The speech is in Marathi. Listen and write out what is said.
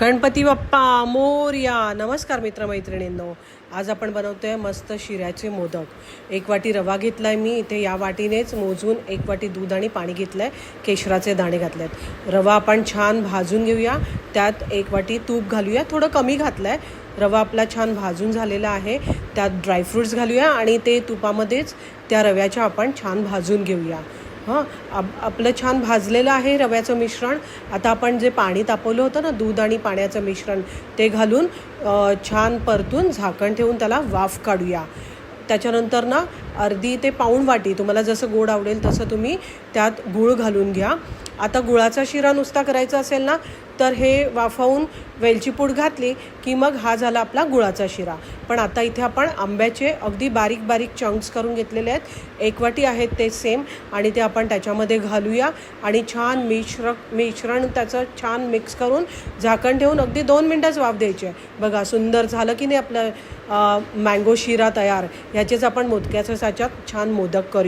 गणपती बाप्पा मोरया. नमस्कार मित्रमैत्रिणींनो, आज आपण बनवतोय मस्त शिऱ्याचे मोदक. 1 वाटी रवा घेतलाय मी इथे. या वाटीनेच मोजून 1 वाटी दूध आणि पाणी घेतलंय. केशराचे दाणे घातलेत. रवा आपण छान भाजून घेऊया. त्यात 1 वाटी तूप घालूया. थोडं कमी घातलंय. रवा आपला छान भाजून झालेला आहे. त्यात ड्रायफ्रूट्स घालूया आणि ते तुपामध्येच त्या रव्याच्या आपण छान भाजून घेऊया. आपलं छान भाजलेलं आहे रव्याचं मिश्रण. आता आपण जे पाणी तापवलं होतं ना, दूध आणि पाण्याचं मिश्रण, ते घालून छान परतून झाकण ठेवून त्याला वाफ काढूया. त्याच्यानंतर ना अर्धी ते पाऊण वाटी, तुम्हाला जसं गोड आवडेल तसं तुम्ही त्यात गूळ घालून घ्या. आता गुळाचा शिरा नुसता करायचा असेल ना, तर हे वाफवून वेलची पूड घातली की मग हा झाला आपला गुळाचा शिरा. पण आता इथे आपण आंब्याचे अगदी बारीक बारीक चंक्स करून घेतलेले आहेत. 1 वाटी आहेत ते सेम, आणि ते आपण त्याच्यामध्ये घालूया आणि छान मिश्रण त्याचं छान मिक्स करून झाकण ठेवून अगदी 2 मिनटंच वाफ द्यायची आहे. बघा सुंदर झालं की नाही आपलं मँगो शिरा तयार. ह्याचेच आपण मोदकाच्या साच्यात छान मोदक करूया.